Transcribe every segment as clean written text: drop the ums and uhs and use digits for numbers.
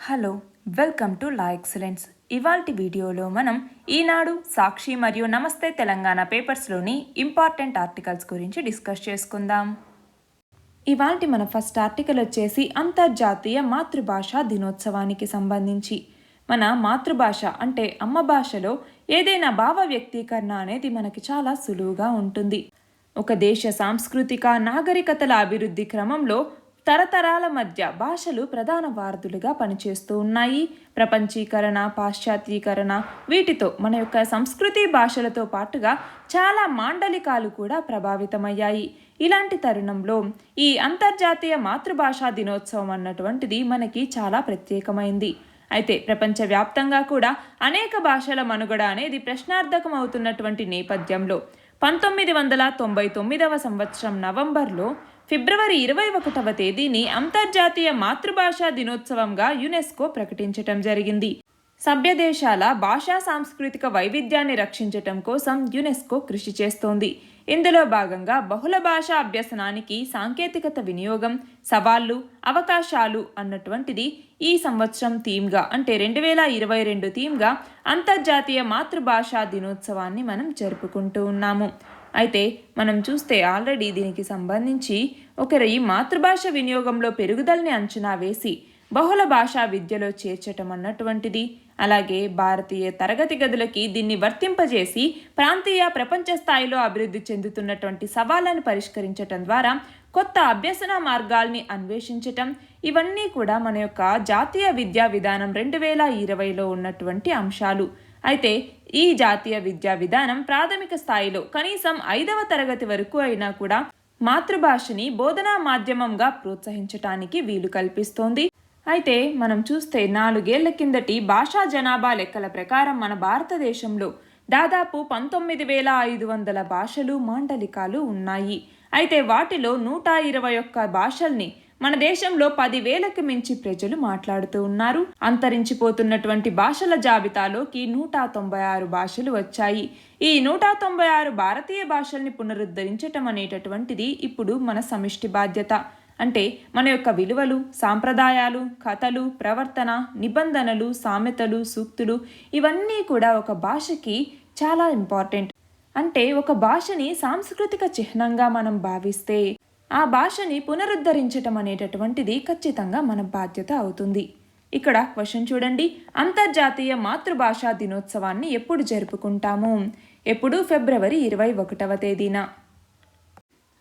Hello, welcome to law excellence. ఇవాల్టి వీడియోలో మనం ఈనాడు, సాక్షి మరియు నమస్తే తెలంగాణ పేపర్స్లోని ఇంపార్టెంట్ ఆర్టికల్స్ గురించి డిస్కస్ చేసుకుందాం. ఇవాల్టి మన ఫస్ట్ ఆర్టికల్ వచ్చేసి అంతర్జాతీయ మాతృభాష దినోత్సవానికి సంబంధించి. మన మాతృభాష అంటే అమ్మ భాషలో ఏదైనా భావ వ్యక్తీకరణ అనేది మనకి చాలా సులువుగా ఉంటుంది. ఒక దేశ సాంస్కృతిక నాగరికతల అభివృద్ధి క్రమంలో తరతరాల మధ్య భాషలు ప్రధాన వారధులుగా పనిచేస్తూ ఉన్నాయి. ప్రపంచీకరణ, పాశ్చాత్యీకరణ వీటితో మన యొక్క సంస్కృతి భాషలతో పాటుగా చాలా మాండలికాలు కూడా ప్రభావితమయ్యాయి. ఇలాంటి తరుణంలో ఈ అంతర్జాతీయ మాతృభాషా దినోత్సవం అన్నటువంటిది మనకి చాలా ప్రత్యేకమైంది. అయితే ప్రపంచవ్యాప్తంగా కూడా అనేక భాషల మనుగడ అనేది ప్రశ్నార్థకం అవుతున్నటువంటి నేపథ్యంలో 1999 సంవత్సరం నవంబర్లో ఫిబ్రవరి 21వ తేదీని అంతర్జాతీయ మాతృభాషా దినోత్సవంగా యునెస్కో ప్రకటించటం జరిగింది. సభ్య దేశాల భాషా సాంస్కృతిక వైవిధ్యాన్ని రక్షించటం కోసం యునెస్కో కృషి చేస్తోంది. ఇందులో భాగంగా బహుళ భాషా అభ్యసనానికి సాంకేతికత వినియోగం, సవాళ్లు, అవకాశాలు అన్నటువంటిది ఈ సంవత్సరం థీమ్గా అంటే 2022 థీమ్గా అంతర్జాతీయ మాతృభాషా దినోత్సవాన్ని మనం జరుపుకుంటూ ఉన్నాము. అయితే మనం చూస్తే ఆల్రెడీ దీనికి సంబంధించి ఒకరి మాతృభాష వినియోగంలో పెరుగుదలని అంచనా వేసి బహుళ భాషా విద్యలో చేర్చటం అన్నటువంటిది, అలాగే భారతీయ తరగతి గదులకి దీన్ని వర్తింపజేసి ప్రాంతీయ ప్రపంచ స్థాయిలో అభివృద్ధి చెందుతున్నటువంటి సవాళ్లను పరిష్కరించటం ద్వారా కొత్త అభ్యసన మార్గాల్ని అన్వేషించటం, ఇవన్నీ కూడా మన యొక్క జాతీయ విద్యా విధానం 2020లో ఉన్నటువంటి అంశాలు. అయితే ఈ జాతీయ విద్యా విధానం ప్రాథమిక స్థాయిలో కనీసం 5వ తరగతి వరకు అయినా కూడా మాతృభాషని బోధనా మాధ్యమంగా ప్రోత్సహించటానికి వీలు కల్పిస్తోంది. అయితే మనం చూస్తే 4 ఏళ్ల కిందటి భాషా జనాభా లెక్కల ప్రకారం మన భారతదేశంలో దాదాపు 19,500 భాషలు, మాండలికాలు ఉన్నాయి. అయితే వాటిలో 121 భాషల్ని మన దేశంలో 10,000కి మించి ప్రజలు మాట్లాడుతూ ఉన్నారు. అంతరించిపోతున్నటువంటి భాషల జాబితాలోకి 196 భాషలు వచ్చాయి. ఈ 196 భారతీయ భాషల్ని పునరుద్ధరించటం అనేటటువంటిది ఇప్పుడు మన సమిష్టి బాధ్యత. అంటే మన యొక్క విలువలు, సాంప్రదాయాలు, కథలు, ప్రవర్తన, నిబంధనలు, సామెతలు, సూక్తులు ఇవన్నీ కూడా ఒక భాషకి చాలా ఇంపార్టెంట్. అంటే ఒక భాషని సాంస్కృతిక చిహ్నంగా మనం భావిస్తే ఆ భాషని పునరుద్ధరించటం అనేటటువంటిది ఖచ్చితంగా మన బాధ్యత అవుతుంది. ఇక్కడ క్వశ్చన్ చూడండి, అంతర్జాతీయ మాతృభాషా దినోత్సవాన్ని ఎప్పుడు జరుపుకుంటాము? ఎప్పుడు? ఫిబ్రవరి 21వ తేదీన.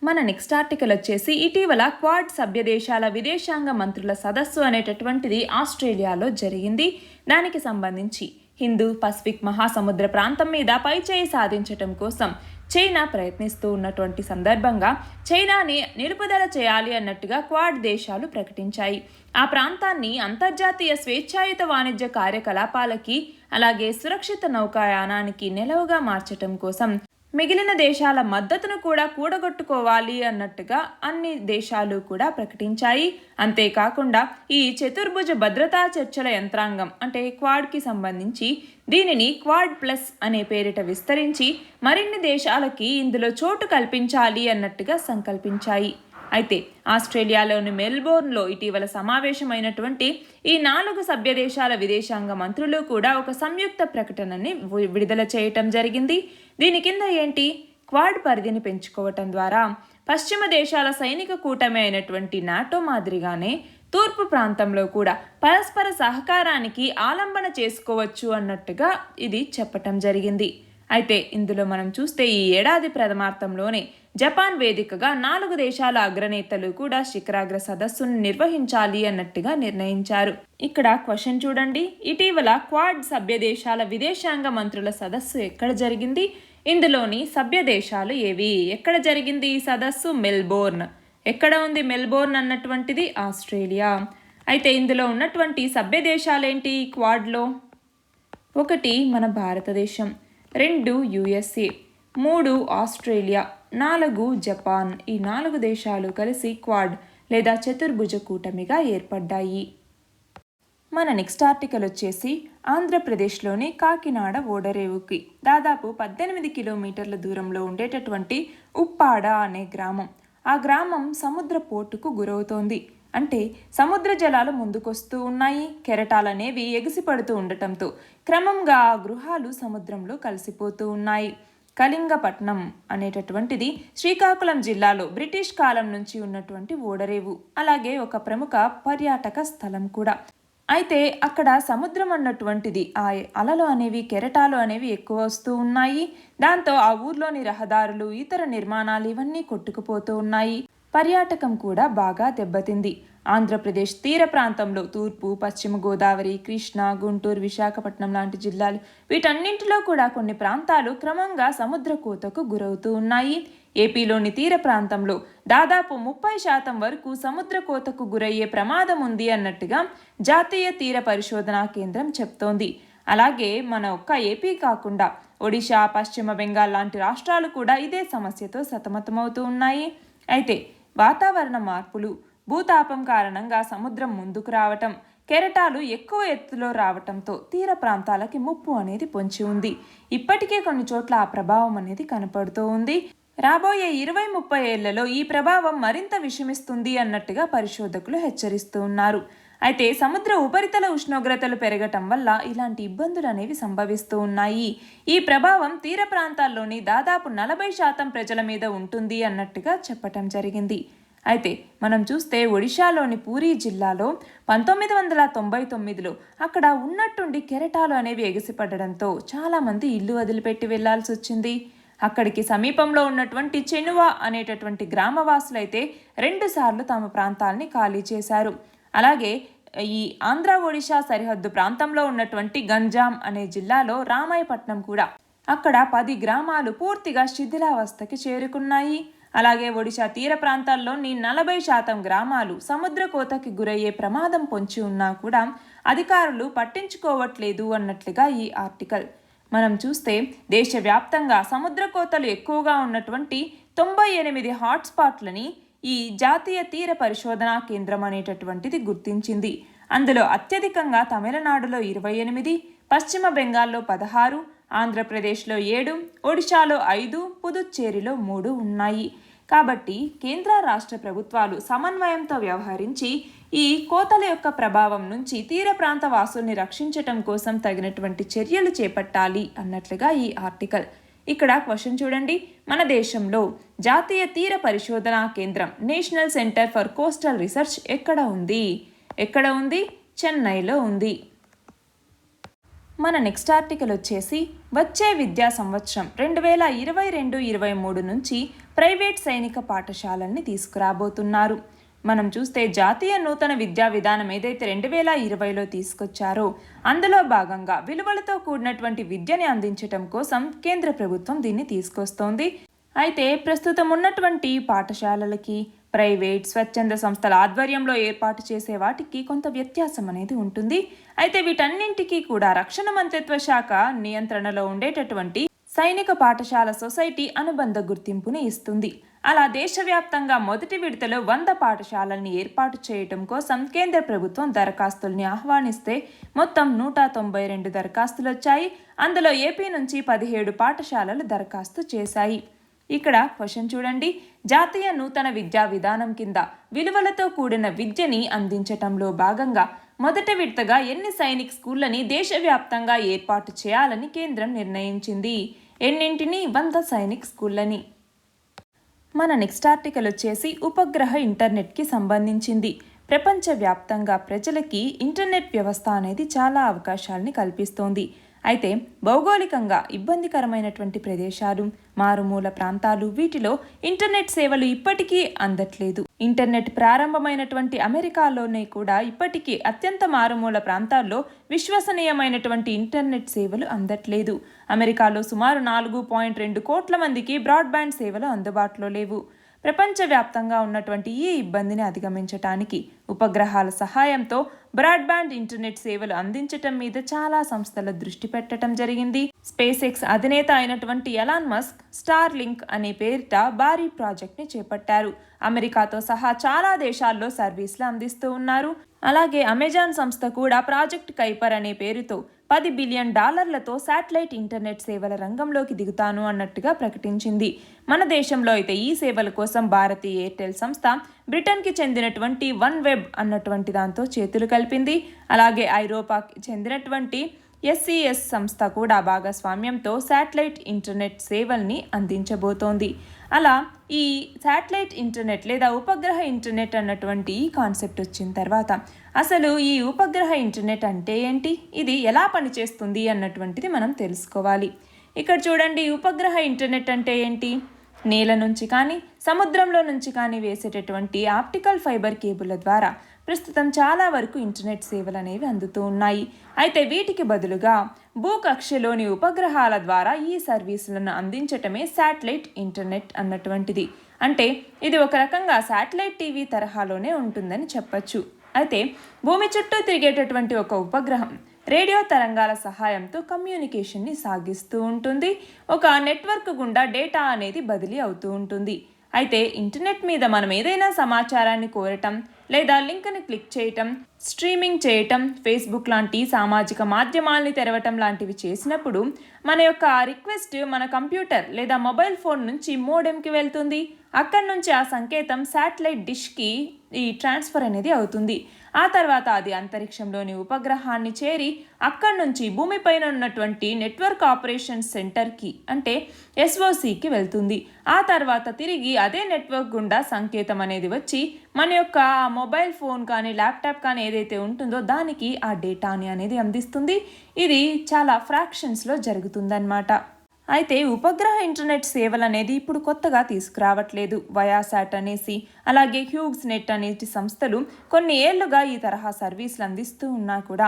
మన నెక్స్ట్ ఆర్టికల్ వచ్చేసి ఇటీవల క్వాడ్ సభ్య దేశాల విదేశాంగ మంత్రుల సదస్సు అనేటటువంటిది ఆస్ట్రేలియాలో జరిగింది. దానికి సంబంధించి హిందూ పసిఫిక్ మహాసముద్ర ప్రాంతం మీద పైచేయి సాధించటం కోసం చైనా ప్రయత్నిస్తూ ఉన్నటువంటి సందర్భంగా చైనాని నిలుపుదల చేయాలి అన్నట్టుగా క్వాడ్ దేశాలు ప్రకటించాయి. ఆ ప్రాంతాన్ని అంతర్జాతీయ స్వేచ్ఛాయుత వాణిజ్య కార్యకలాపాలకి అలాగే సురక్షిత నౌకాయానానికి నెలవుగా మార్చటం కోసం మిగిలిన దేశాల మద్దతును కూడా కూడగొట్టుకోవాలి అన్నట్టుగా అన్ని దేశాలు కూడా ప్రకటించాయి. అంతేకాకుండా ఈ చతుర్భుజ భద్రతా చర్చల యంత్రాంగం అంటే క్వాడ్కి సంబంధించి దీనిని క్వాడ్ ప్లస్ అనే పేరిట విస్తరించి మరిన్ని దేశాలకి ఇందులో చోటు కల్పించాలి అన్నట్టుగా సంకల్పించాయి. అయితే ఆస్ట్రేలియాలోని మెల్బోర్న్లో ఇటీవల సమావేశమైనటువంటి ఈ 4 సభ్య దేశాల విదేశాంగ మంత్రులు కూడా ఒక సంయుక్త ప్రకటనని విడుదల చేయటం జరిగింది. దీని కింద ఏంటి? క్వాడ్ పరిధిని పెంచుకోవటం ద్వారా పశ్చిమ దేశాల సైనిక కూటమి అయినటువంటి నాటో మాదిరిగానే తూర్పు ప్రాంతంలో కూడా పరస్పర సహకారానికి ఆలంబన చేసుకోవచ్చు అన్నట్టుగా ఇది చెప్పటం జరిగింది. అయితే ఇందులో మనం చూస్తే ఈ ఏడాది ప్రథమార్థంలోనే జపాన్ వేదికగా 4 దేశాల అగ్రనేతలు కూడా శిఖరాగ్ర సదస్సును నిర్వహించాలి అన్నట్టుగా నిర్ణయించారు. ఇక్కడ క్వశ్చన్ చూడండి, ఇటీవల క్వాడ్ సభ్య దేశాల విదేశాంగ మంత్రుల సదస్సు ఎక్కడ జరిగింది? ఇందులోని సభ్య దేశాలు ఏవి? ఎక్కడ జరిగింది ఈ సదస్సు? మెల్బోర్న్. ఎక్కడ ఉంది మెల్బోర్న్ అన్నటువంటిది? ఆస్ట్రేలియా. అయితే ఇందులో ఉన్నటువంటి సభ్య దేశాలేంటి క్వాడ్లో? 1 మన భారతదేశం, 2 USA, 3 ఆస్ట్రేలియా, 4 జపాన్. ఈ 4 దేశాలు కలిసి క్వాడ్ లేదా చతుర్భుజ కూటమిగా ఏర్పడ్డాయి. మన నెక్స్ట్ ఆర్టికల్ వచ్చేసి ఆంధ్రప్రదేశ్లోని కాకినాడ ఓడరేవుకి దాదాపు 18 కిలోమీటర్ల దూరంలో ఉండేటటువంటి ఉప్పాడ అనే గ్రామం. ఆ గ్రామం సముద్ర పోటుకు గురవుతోంది. అంటే సముద్ర జలాలు ముందుకొస్తూ ఉన్నాయి, కెరటాలనేవి ఎగిసిపడుతూ ఉండటంతో క్రమంగా ఆ గృహాలు సముద్రంలో కలిసిపోతూ ఉన్నాయి. కళింగపట్నం అనేటటువంటిది శ్రీకాకుళం జిల్లాలో బ్రిటిష్ కాలం నుంచి ఉన్నటువంటి ఓడరేవు, అలాగే ఒక ప్రముఖ పర్యాటక స్థలం కూడా. అయితే అక్కడ సముద్రం అన్నటువంటిది ఆ అలలు అనేవి, కెరటాలు అనేవి ఎక్కువ వస్తూ ఉన్నాయి. దాంతో ఆ ఊర్లోని రహదారులు, ఇతర నిర్మాణాలు ఇవన్నీ కొట్టుకుపోతూ ఉన్నాయి. పర్యాటకం కూడా బాగా దెబ్బతింది. ఆంధ్రప్రదేశ్ తీర ప్రాంతంలో తూర్పు, పశ్చిమ గోదావరి, కృష్ణా, గుంటూరు, విశాఖపట్నం లాంటి జిల్లాలు, వీటన్నింటిలో కూడా కొన్ని ప్రాంతాలు క్రమంగా సముద్ర కోతకు గురవుతూ ఉన్నాయి. ఏపీలోని తీర ప్రాంతంలో దాదాపు 30% వరకు సముద్ర కోతకు గురయ్యే ప్రమాదం ఉంది అన్నట్టుగా జాతీయ తీర పరిశోధనా కేంద్రం చెప్తోంది. అలాగే మన ఒక్క ఏపీ కాకుండా ఒడిశా, పశ్చిమ బెంగాల్ లాంటి రాష్ట్రాలు కూడా ఇదే సమస్యతో సతమతమవుతూ ఉన్నాయి. అయితే వాతావరణ మార్పులు, భూతాపం కారణంగా సముద్రం ముందుకు రావటం, కెరటాలు ఎక్కువ ఎత్తులో రావటంతో తీర ప్రాంతాలకి ముప్పు అనేది పొంచి ఉంది. ఇప్పటికే కొన్ని చోట్ల ఆ ప్రభావం అనేది కనపడుతూ ఉంది. రాబోయే 20-30 ఏళ్లలో ఈ ప్రభావం మరింత విషమిస్తుంది అన్నట్టుగా పరిశోధకులు హెచ్చరిస్తూ ఉన్నారు. అయితే సముద్ర ఉపరితల ఉష్ణోగ్రతలు పెరగటం వల్ల ఇలాంటి ఇబ్బందులు అనేవి సంభవిస్తూ ఉన్నాయి. ఈ ప్రభావం తీర ప్రాంతాల్లోని దాదాపు 40% ప్రజల మీద ఉంటుంది అన్నట్టుగా చెప్పటం జరిగింది. అయితే మనం చూస్తే ఒడిశాలోని పూరీ జిల్లాలో 1999లో అక్కడ ఉన్నట్టుండి కెరటాలు అనేవి ఎగిసిపడడంతో చాలామంది ఇల్లు వదిలిపెట్టి వెళ్లాల్సి వచ్చింది. అక్కడికి సమీపంలో ఉన్నటువంటి చెనువా అనేటటువంటి గ్రామవాసులైతే 2 సార్లు తమ ప్రాంతాలని ఖాళీ చేశారు. అలాగే ఈ ఆంధ్ర ఒడిశా సరిహద్దు ప్రాంతంలో ఉన్నటువంటి గంజాం అనే జిల్లాలో రామాయపట్నం కూడా, అక్కడ 10 గ్రామాలు పూర్తిగా శిథిలావస్థకి చేరుకున్నాయి. అలాగే ఒడిశా తీర ప్రాంతాల్లోని 40% గ్రామాలు సముద్ర కోతకి గురయ్యే ప్రమాదం పొంచి ఉన్నా కూడా అధికారులు పట్టించుకోవట్లేదు అన్నట్లుగా ఈ ఆర్టికల్. మనం చూస్తే దేశవ్యాప్తంగా సముద్ర కోతలు ఎక్కువగా ఉన్నటువంటి 98 హాట్స్పాట్లని ఈ జాతీయ తీర పరిశోధనా కేంద్రం అనేటటువంటిది గుర్తించింది. అందులో అత్యధికంగా తమిళనాడులో 28, పశ్చిమ బెంగాల్లో 16, ఆంధ్రప్రదేశ్లో 7, ఒడిశాలో 5, పుదుచ్చేరిలో 3 ఉన్నాయి. కాబట్టి కేంద్ర రాష్ట్ర ప్రభుత్వాలు సమన్వయంతో వ్యవహరించి ఈ కోతల యొక్క ప్రభావం నుంచి తీర ప్రాంత వాసుల్ని రక్షించటం కోసం తగినటువంటి చర్యలు చేపట్టాలి అన్నట్లుగా ఈ ఆర్టికల్. ఇక్కడ క్వశ్చన్ చూడండి, మన దేశంలో జాతీయ తీర పరిశోధనా కేంద్రం national centre for coastal research ఎక్కడ ఉంది? చెన్నైలో ఉంది. మన నెక్స్ట్ ఆర్టికల్ వచ్చేసి వచ్చే విద్యా సంవత్సరం 2022-23 నుంచి ప్రైవేట్ సైనిక పాఠశాలల్ని తీసుకురాబోతున్నారు. మనం చూస్తే జాతీయ నూతన విద్యా విధానం ఏదైతే 2020లో తీసుకొచ్చారో అందులో భాగంగా విలువలతో కూడినటువంటి విద్యని అందించటం కోసం కేంద్ర ప్రభుత్వం దీన్ని తీసుకొస్తోంది. అయితే ప్రస్తుతం ఉన్నటువంటి పాఠశాలలకి ప్రైవేట్, స్వచ్ఛంద సంస్థల ఆధ్వర్యంలో ఏర్పాటు చేసే వాటికి కొంత వ్యత్యాసం అనేది ఉంటుంది. అయితే వీటన్నింటికీ కూడా రక్షణ మంత్రిత్వ శాఖ నియంత్రణలో ఉండేటటువంటి సైనిక పాఠశాల సొసైటీ అనుబంధ గుర్తింపుని ఇస్తుంది. అలా దేశవ్యాప్తంగా మొదటి విడతలో 100 పాఠశాలల్ని ఏర్పాటు చేయటం కోసం కేంద్ర ప్రభుత్వం దరఖాస్తుల్ని ఆహ్వానిస్తే మొత్తం 192 దరఖాస్తులు వచ్చాయి. అందులో ఏపీ నుంచి 17 పాఠశాలలు దరఖాస్తు చేశాయి. ఇక్కడ క్వశ్చన్ చూడండి, జాతీయ నూతన విద్యా విధానం కింద విలువలతో కూడిన విద్యని అందించటంలో భాగంగా మొదటి విడతగా ఎన్ని సైనిక్ స్కూళ్ళని దేశవ్యాప్తంగా ఏర్పాటు చేయాలని కేంద్రం నిర్ణయించింది? ఎన్నింటిని? 100 సైనిక్ స్కూళ్ళని. మన నెక్స్ట్ ఆర్టికల్ వచ్చేసి ఉపగ్రహ ఇంటర్నెట్కి సంబంధించింది. ప్రపంచవ్యాప్తంగా ప్రజలకి ఇంటర్నెట్ వ్యవస్థ అనేది చాలా అవకాశాలని కల్పిస్తోంది. అయితే భౌగోళికంగా ఇబ్బందికరమైనటువంటి ప్రదేశాలు, మారుమూల ప్రాంతాలు, వీటిలో ఇంటర్నెట్ సేవలు ఇప్పటికీ అందట్లేదు. ఇంటర్నెట్ ప్రారంభమైనటువంటి అమెరికాలోనే కూడా ఇప్పటికీ అత్యంత మారుమూల ప్రాంతాల్లో విశ్వసనీయమైనటువంటి ఇంటర్నెట్ సేవలు అందట్లేదు. అమెరికాలో సుమారు 4.2 కోట్ల మందికి బ్రాడ్బ్యాండ్ సేవలు అందుబాటులో లేవు. ప్రపంచవ్యాప్తంగా ఉన్నటువంటి ఈ ఇబ్బందిని అధిగమించటానికి ఉపగ్రహాల సహాయంతో బ్రాడ్బ్యాండ్ ఇంటర్నెట్ సేవలు అందించటం మీద చాలా సంస్థల దృష్టి పెట్టడం జరిగింది. స్పేస్ ఎక్స్ అధినేత అయినటువంటి ఎలాన్ మస్క్ స్టార్ లింక్ అనే పేరిట భారీ ప్రాజెక్ట్ని చేపట్టారు. అమెరికాతో సహా చాలా దేశాల్లో సర్వీసులు అందిస్తూ ఉన్నారు. అలాగే అమెజాన్ సంస్థ కూడా ప్రాజెక్ట్ కైపర్ అనే పేరుతో $10 బిలియన్ శాటిలైట్ ఇంటర్నెట్ సేవల రంగంలోకి దిగుతాను అన్నట్టుగా ప్రకటించింది. మన దేశంలో అయితే ఈ సేవల కోసం భారతీయ ఎయిర్టెల్ సంస్థ బ్రిటన్కి చెందినటువంటి వన్ వెబ్ అన్నటువంటి దాంతో చేతులు కలిపింది. అలాగే ఐరోపాకి చెందినటువంటి SES సంస్థ కూడా భాగస్వామ్యంతో శాటిలైట్ ఇంటర్నెట్ సేవల్ని అందించబోతోంది. అలా ఈ శాటిలైట్ ఇంటర్నెట్ లేదా ఉపగ్రహ ఇంటర్నెట్ అన్నటువంటి ఈ కాన్సెప్ట్ వచ్చిన తర్వాత అసలు ఈ ఉపగ్రహ ఇంటర్నెట్ అంటే ఏంటి, ఇది ఎలా పనిచేస్తుంది అన్నటువంటిది మనం తెలుసుకోవాలి. ఇక్కడ చూడండి, ఉపగ్రహ ఇంటర్నెట్ అంటే ఏంటి? నేల నుంచి కానీ సముద్రంలో నుంచి కానీ వేసేటటువంటి ఆప్టికల్ ఫైబర్ కేబుల్ల ద్వారా ప్రస్తుతం చాలా వరకు ఇంటర్నెట్ సేవలు అనేవి అందుతూ ఉన్నాయి. అయితే వీటికి బదులుగా భూకక్షలోని ఉపగ్రహాల ద్వారా ఈ సర్వీసులను అందించటమే శాటిలైట్ ఇంటర్నెట్ అన్నటువంటిది. అంటే ఇది ఒక రకంగా శాటిలైట్ టీవీ తరహాలోనే ఉంటుందని చెప్పచ్చు. అయితే భూమి చుట్టూ తిరిగేటటువంటి ఒక ఉపగ్రహం రేడియో తరంగాల సహాయంతో కమ్యూనికేషన్ని సాగిస్తూ ఉంటుంది. ఒక నెట్వర్క్ గుండా డేటా అనేది బదిలీ అవుతూ ఉంటుంది. అయితే ఇంటర్నెట్ మీద మనం ఏదైనా సమాచారాన్ని కోరటం లేదా లింక్ని క్లిక్ చేయటం, స్ట్రీమింగ్ చేయటం, ఫేస్బుక్ లాంటి సామాజిక మాధ్యమాల్ని తెరవటం లాంటివి చేసినప్పుడు మన యొక్క రిక్వెస్ట్ మన కంప్యూటర్ లేదా మొబైల్ ఫోన్ నుంచి మోడెంకి వెళ్తుంది. అక్కడి నుంచి ఆ సంకేతం శాటిలైట్ డిష్కి ఈ ట్రాన్స్ఫర్ అనేది అవుతుంది. ఆ తర్వాత అది అంతరిక్షంలోని ఉపగ్రహాన్ని చేరి అక్కడి నుంచి భూమిపైన ఉన్నటువంటి నెట్వర్క్ ఆపరేషన్ సెంటర్కి అంటే SOCకి వెళ్తుంది. ఆ తర్వాత తిరిగి అదే నెట్వర్క్ గుండా సంకేతం అనేది వచ్చి మన యొక్క మొబైల్ ఫోన్ కానీ ల్యాప్టాప్ కానీ ఏదైతే ఉంటుందో దానికి ఆ డేటాని అనేది అందిస్తుంది. ఇది చాలా ఫ్రాక్షన్స్లో జరుగుతుందన్నమాట. అయితే ఉపగ్రహ ఇంటర్నెట్ సేవలు అనేది ఇప్పుడు కొత్తగా తీసుకురావట్లేదు. వయాసాట్ అనేసి అలాగే హ్యూగ్స్ నెట్ అనేటి సంస్థలు కొన్ని ఏళ్లుగా ఈ తరహా సర్వీసులు అందిస్తూ ఉన్నా కూడా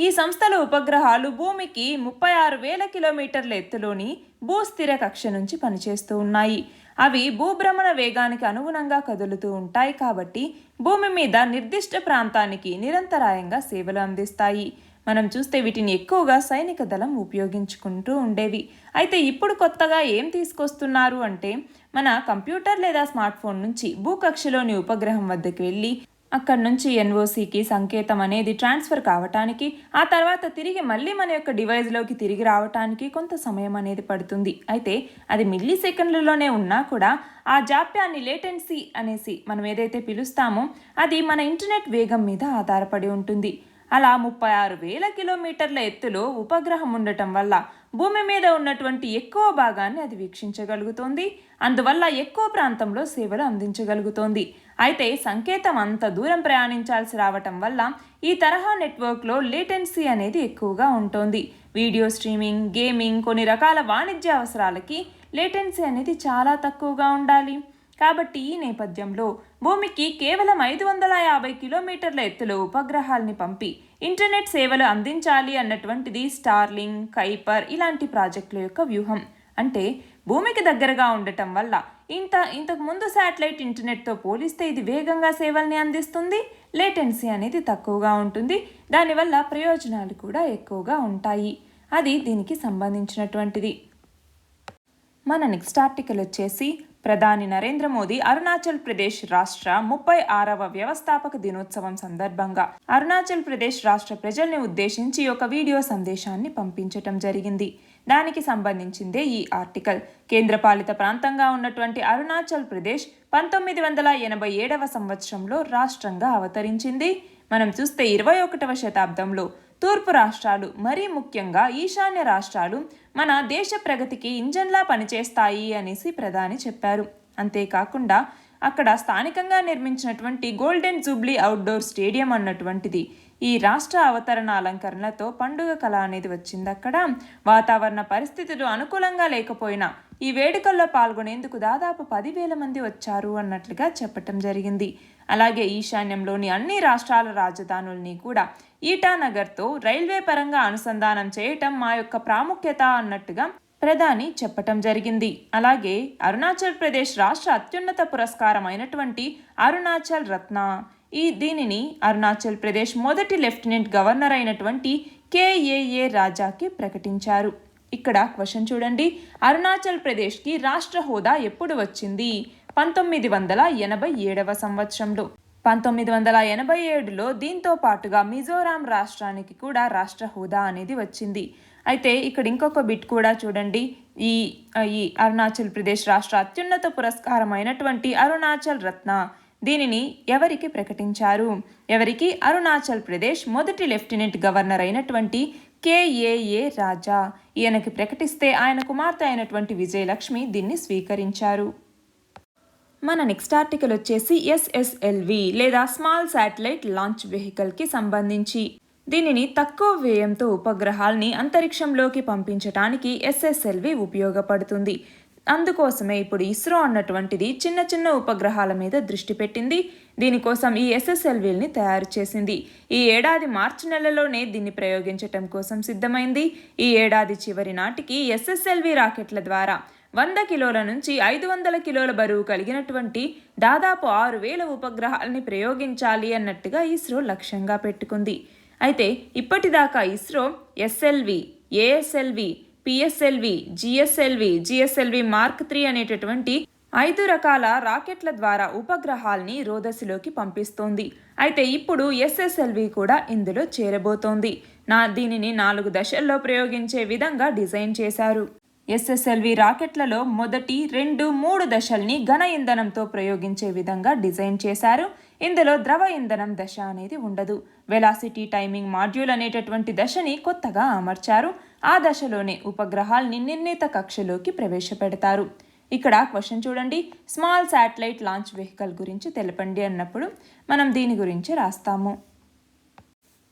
ఈ సంస్థల ఉపగ్రహాలు భూమికి 36,000 కిలోమీటర్ల ఎత్తులోని భూస్థిర కక్ష నుంచి పనిచేస్తూ ఉన్నాయి. అవి భూభ్రమణ వేగానికి అనుగుణంగా కదులుతూ ఉంటాయి కాబట్టి భూమి మీద నిర్దిష్ట ప్రాంతానికి నిరంతరాయంగా సేవలు అందిస్తాయి. మనం చూస్తే వీటిని ఎక్కువగా సైనిక దళం ఉపయోగించుకుంటూ ఉండేవి. అయితే ఇప్పుడు కొత్తగా ఏం తీసుకొస్తున్నారు అంటే మన కంప్యూటర్ లేదా స్మార్ట్ ఫోన్ నుంచి భూకక్షలోని ఉపగ్రహం వద్దకు వెళ్ళి అక్కడి నుంచి NOCకి సంకేతం అనేది ట్రాన్స్ఫర్ కావటానికి ఆ తర్వాత తిరిగి మళ్ళీ మన యొక్క డివైస్లోకి తిరిగి రావటానికి కొంత సమయం అనేది పడుతుంది. అయితే అది మిల్లీ సెకండ్లలోనే ఉన్నా కూడా ఆ జాప్యాన్ని లేటెన్సీ అనేసి మనం ఏదైతే పిలుస్తామో అది మన ఇంటర్నెట్ వేగం మీద ఆధారపడి ఉంటుంది. అలా 36,000 కిలోమీటర్ల ఎత్తులో ఉపగ్రహం ఉండటం వల్ల భూమి మీద ఉన్నటువంటి ఎక్కువ భాగాన్ని అది వీక్షించగలుగుతోంది. అందువల్ల ఎక్కువ ప్రాంతంలో సేవలు అందించగలుగుతోంది. అయితే సంకేతం అంత దూరం ప్రయాణించాల్సి రావటం వల్ల ఈ తరహా నెట్వర్క్లో లేటెన్సీ అనేది ఎక్కువగా ఉంటుంది. వీడియో స్ట్రీమింగ్, గేమింగ్, కొన్ని రకాల వాణిజ్య అవసరాలకి లేటెన్సీ అనేది చాలా తక్కువగా ఉండాలి. కాబట్టి ఈ నేపథ్యంలో భూమికి కేవలం 550 కిలోమీటర్ల ఎత్తులో ఉపగ్రహాల్ని పంపి ఇంటర్నెట్ సేవలు అందించాలి అన్నటువంటిది స్టార్లింక్, కైపర్ ఇలాంటి ప్రాజెక్టుల యొక్క వ్యూహం. అంటే భూమికి దగ్గరగా ఉండటం వల్ల ఇంతకు ముందు శాటిలైట్ ఇంటర్నెట్తో పోలిస్తే ఇది వేగంగా సేవల్ని అందిస్తుంది. లేటెన్సీ అనేది తక్కువగా ఉంటుంది. దానివల్ల ప్రయోజనాలు కూడా ఎక్కువగా ఉంటాయి. అది దీనికి సంబంధించినటువంటిది. మన నెక్స్ట్ ఆర్టికల్ వచ్చేసి ప్రధాని నరేంద్ర మోదీ అరుణాచల్ ప్రదేశ్ రాష్ట్ర 36వ వ్యవస్థాపక దినోత్సవం సందర్భంగా అరుణాచల్ ప్రదేశ్ రాష్ట్ర ప్రజల్ని ఉద్దేశించి ఒక వీడియో సందేశాన్ని పంపించటం జరిగింది. దానికి సంబంధించిందే ఈ ఆర్టికల్. కేంద్రపాలిత ప్రాంతంగా ఉన్నటువంటి అరుణాచల్ ప్రదేశ్ 1987వ సంవత్సరంలో రాష్ట్రంగా అవతరించింది. మనం చూస్తే 21వ శతాబ్దంలో తూర్పు రాష్ట్రాలు మరీ ముఖ్యంగా ఈశాన్య రాష్ట్రాలు మన దేశ ప్రగతికి ఇంజన్లా పనిచేస్తాయి అనేసి ప్రధాని చెప్పారు. అంతేకాకుండా అక్కడ స్థానికంగా నిర్మించినటువంటి గోల్డెన్ జూబ్లీ అవుట్డోర్ స్టేడియం అన్నటువంటిది ఈ రాష్ట్ర అవతరణ అలంకరణలతో పండుగ కళ అనేది వచ్చింది. అక్కడ వాతావరణ పరిస్థితులు అనుకూలంగా లేకపోయినా ఈ వేడుకల్లో పాల్గొనేందుకు దాదాపు 10,000 మంది వచ్చారు అన్నట్లుగా చెప్పటం జరిగింది. అలాగే ఈశాన్యంలోని అన్ని రాష్ట్రాల రాజధానుల్ని కూడా ఈటానగర్తో రైల్వే పరంగా అనుసంధానం చేయటం మా యొక్క ప్రాముఖ్యత అన్నట్టుగా ప్రధాని చెప్పటం జరిగింది. అలాగే అరుణాచల్ ప్రదేశ్ రాష్ట్ర అత్యున్నత పురస్కారం అయినటువంటి అరుణాచల్ రత్న దీనిని అరుణాచల్ ప్రదేశ్ మొదటి లెఫ్టినెంట్ గవర్నర్ అయినటువంటి KAA రాజాకి ప్రకటించారు. ఇక్కడ క్వశ్చన్ చూడండి, అరుణాచల్ ప్రదేశ్కి రాష్ట్ర హోదా ఎప్పుడు వచ్చింది? 1987వ సంవత్సరంలో. 1987లో దీంతో పాటుగా మిజోరాం రాష్ట్రానికి కూడా రాష్ట్ర హోదా అనేది వచ్చింది. అయితే ఇక్కడ ఇంకొక బిట్ కూడా చూడండి. ఈ ఈ అరుణాచల్ ప్రదేశ్ రాష్ట్ర అత్యున్నత పురస్కారం అయినటువంటి అరుణాచల్ రత్న దీనిని ఎవరికి ప్రకటించారు? ఎవరికి? అరుణాచల్ ప్రదేశ్ మొదటి లెఫ్టినెంట్ గవర్నర్ అయినటువంటి కేఏఏ రాజా. ఈయనకి ప్రకటిస్తే ఆయన కుమార్తె అయినటువంటి విజయలక్ష్మి దీన్ని స్వీకరించారు. మన నెక్స్ట్ ఆర్టికల్ వచ్చేసి ఎస్ఎస్ఎల్వి లేదా స్మాల్ శాటిలైట్ లాంచ్ వెహికల్కి సంబంధించి. దీనిని తక్కువ వ్యయంతో ఉపగ్రహాల్ని అంతరిక్షంలోకి పంపించడానికి ఎస్ఎస్ఎల్వి ఉపయోగపడుతుంది. అందుకోసమే ఇప్పుడు ఇస్రో అన్నటువంటిది చిన్న చిన్న ఉపగ్రహాల మీద దృష్టి పెట్టింది. దీనికోసం ఈ ఎస్ఎస్ఎల్విని తయారు చేసింది. ఈ ఏడాది మార్చి నెలలోనే దీన్ని ప్రయోగించటం కోసం సిద్ధమైంది. ఈ ఏడాది చివరి నాటికి ఎస్ఎస్ఎల్వి రాకెట్ల ద్వారా 100 కిలోల నుంచి 500 కిలోల బరువు కలిగినటువంటి దాదాపు 6000 ఉపగ్రహాలని ప్రయోగించాలి అన్నట్టుగా ఇస్రో లక్ష్యంగా పెట్టుకుంది. అయితే ఇప్పటిదాకా ISRO SLV, ASLV, PSLV, GSLV mark 3 అనేటటువంటి 5 రకాల రాకెట్ల ద్వారా ఉపగ్రహాల్ని రోదసిలోకి పంపిస్తోంది. అయితే ఇప్పుడు ఎస్ఎస్ఎల్వి కూడా ఇందులో చేరబోతోంది. దీనిని 4 దశల్లో ప్రయోగించే విధంగా డిజైన్ చేశారు. ఎస్ఎస్ఎల్వి రాకెట్లలో మొదటి 2, 3 దశల్ని ఘన ఇంధనంతో ప్రయోగించే విధంగా డిజైన్ చేశారు. ఇందులో ద్రవ ఇంధనం దశ అనేది ఉండదు. వెలాసిటీ టైమింగ్ మాడ్యూల్ అనేటటువంటి దశని కొత్తగా అమర్చారు. ఆ దశలోనే ఉపగ్రహాల్ని నిర్ణీత కక్షలోకి ప్రవేశపెడతారు. ఇక్కడ క్వశ్చన్ చూడండి, స్మాల్ శాటిలైట్ లాంచ్ వెహికల్ గురించి తెలపండి అన్నప్పుడు మనం దీని గురించి రాస్తాము.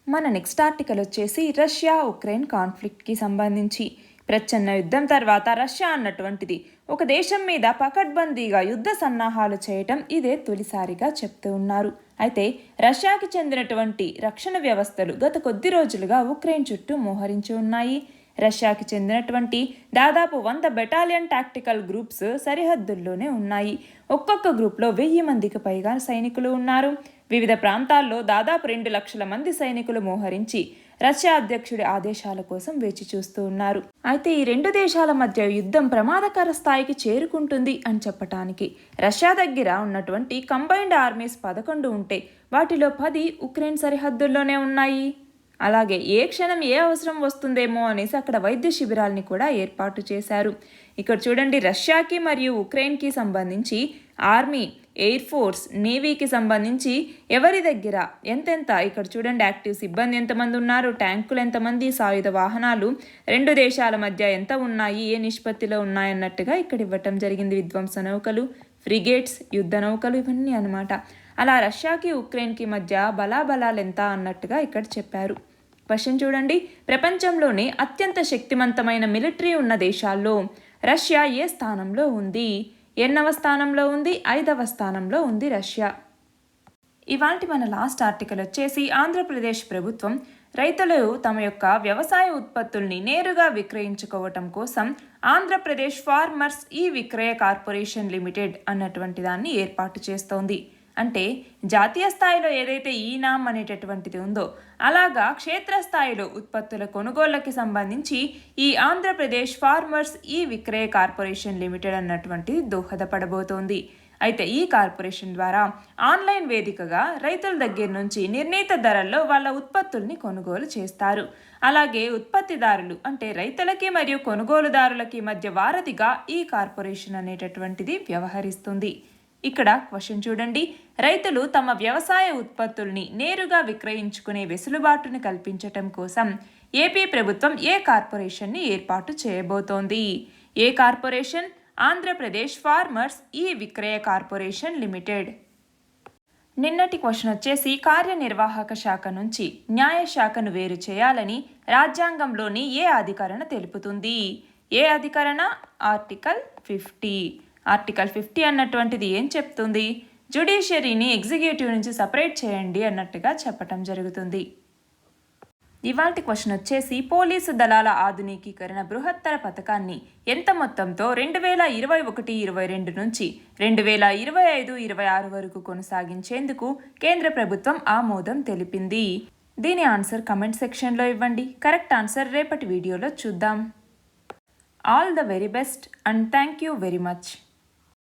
మన నెక్స్ట్ ఆర్టికల్ వచ్చేసి రష్యా ఉక్రెయిన్ కాన్ఫ్లిక్ట్కి సంబంధించి. ప్రచ్ఛన్న యుద్ధం తర్వాత రష్యా అన్నటువంటిది ఒక దేశం మీద పకడ్బందీగా యుద్ధ సన్నాహాలు చేయటం ఇదే తొలిసారిగా చెప్తూ ఉన్నారు. అయితే రష్యాకి చెందినటువంటి రక్షణ వ్యవస్థలు గత కొద్ది రోజులుగా ఉక్రెయిన్ చుట్టూ మోహరించి ఉన్నాయి. రష్యాకి చెందినటువంటి దాదాపు 100 బెటాలియన్ టాక్టికల్ గ్రూప్స్ సరిహద్దుల్లోనే ఉన్నాయి. ఒక్కొక్క గ్రూప్లో 1000 మందికి పైగా సైనికులు ఉన్నారు. వివిధ ప్రాంతాల్లో దాదాపు 2 లక్షల మంది సైనికులు మోహరించి రష్యా అధ్యక్షుడి ఆదేశాల కోసం వేచి చూస్తూ ఉన్నారు. అయితే ఈ 2 దేశాల మధ్య యుద్ధం ప్రమాదకర స్థాయికి చేరుకుంటుంది అని చెప్పటానికి రష్యా దగ్గర ఉన్నటువంటి కంబైన్డ్ ఆర్మీస్ 11 ఉంటే వాటిలో 10 ఉక్రెయిన్ సరిహద్దుల్లోనే ఉన్నాయి. అలాగే ఏ క్షణం ఏ అవసరం వస్తుందేమో అనేసి అక్కడ వైద్య శిబిరాల్ని కూడా ఏర్పాటు చేశారు. ఇక్కడ చూడండి, రష్యాకి మరియు ఉక్రెయిన్కి సంబంధించి ఆర్మీ, ఎయిర్ ఫోర్స్, నేవీకి సంబంధించి ఎవరి దగ్గర ఎంతెంత, ఇక్కడ చూడండి యాక్టివ్ సిబ్బంది ఎంతమంది ఉన్నారు, ట్యాంకులు ఎంతమంది, సాయుధ వాహనాలు 2 దేశాల మధ్య ఎంత ఉన్నాయి, ఏ నిష్పత్తిలో ఉన్నాయన్నట్టుగా ఇక్కడ ఇవ్వటం జరిగింది. విధ్వంస నౌకలు, ఫ్రిగేట్స్, యుద్ధ నౌకలు, ఇవన్నీ అనమాట. అలా రష్యాకి ఉక్రెయిన్కి మధ్య బలాబలాలు ఎంత అన్నట్టుగా ఇక్కడ చెప్పారు. క్వశ్చన్ చూడండి, ప్రపంచంలోనే అత్యంత శక్తివంతమైన మిలిటరీ ఉన్న దేశాల్లో రష్యా ఏ స్థానంలో ఉంది? ఎన్నవ స్థానంలో ఉంది? 5వ స్థానంలో ఉంది రష్యా. ఇవాల్టి మన లాస్ట్ ఆర్టికల్ వచ్చేసి ఆంధ్రప్రదేశ్ ప్రభుత్వం రైతులు తమ యొక్క వ్యవసాయ ఉత్పత్తుల్ని నేరుగా విక్రయించుకోవటం కోసం ఆంధ్రప్రదేశ్ ఫార్మర్స్ ఈ విక్రయ కార్పొరేషన్ లిమిటెడ్ అన్నటువంటి దాన్ని ఏర్పాటు చేస్తోంది. అంటే జాతీయ స్థాయిలో ఏదైతే ఈ నామ్ అనేటటువంటిది ఉందో అలాగా క్షేత్రస్థాయిలో ఉత్పత్తుల కొనుగోళ్లకి సంబంధించి ఈ ఆంధ్రప్రదేశ్ ఫార్మర్స్ ఈ విక్రయ కార్పొరేషన్ లిమిటెడ్ అన్నటువంటిది దోహదపడబోతోంది. అయితే ఈ కార్పొరేషన్ ద్వారా ఆన్లైన్ వేదికగా రైతుల దగ్గర నుంచి నిర్ణీత ధరల్లో వాళ్ళ ఉత్పత్తుల్ని కొనుగోలు చేస్తారు. అలాగే ఉత్పత్తిదారులు అంటే రైతులకి మరియు కొనుగోలుదారులకి మధ్య వారధిగా ఈ కార్పొరేషన్ అనేటటువంటిది వ్యవహరిస్తుంది. ఇక్కడ క్వశ్చన్ చూడండి, రైతులు తమ వ్యవసాయ ఉత్పత్తుల్ని నేరుగా విక్రయించుకునే వెసులుబాటును కల్పించటం కోసం ఏపీ ప్రభుత్వం ఏ కార్పొరేషన్ని ఏర్పాటు చేయబోతోంది? ఏ కార్పొరేషన్? ఆంధ్రప్రదేశ్ ఫార్మర్స్ ఈ విక్రయ కార్పొరేషన్ లిమిటెడ్. నిన్నటి క్వశ్చన్ వచ్చేసి కార్యనిర్వాహక శాఖ నుంచి న్యాయ శాఖను వేరు చేయాలని రాజ్యాంగంలోని ఏ అధికరణ తెలుపుతుంది? ఏ అధికరణ? ఆర్టికల్ 50. ఆర్టికల్ 50 అన్నటువంటిది ఏం చెప్తుంది? జ్యుడిషియరీని ఎగ్జిక్యూటివ్ నుంచి సపరేట్ చేయండి అన్నట్టుగా చెప్పటం జరుగుతుంది. ఇవాల్టి క్వశ్చన్ వచ్చేసి పోలీసు దళాల ఆధునికీకరణ బృహత్తర పథకాన్ని ఎంత మొత్తంతో 2021-22 నుంచి 2025-26 వరకు కొనసాగించేందుకు కేంద్ర ప్రభుత్వం ఆమోదం తెలిపింది? దీని ఆన్సర్ కమెంట్ సెక్షన్లో ఇవ్వండి. కరెక్ట్ ఆన్సర్ రేపటి వీడియోలో చూద్దాం. All the very best and thank you very much.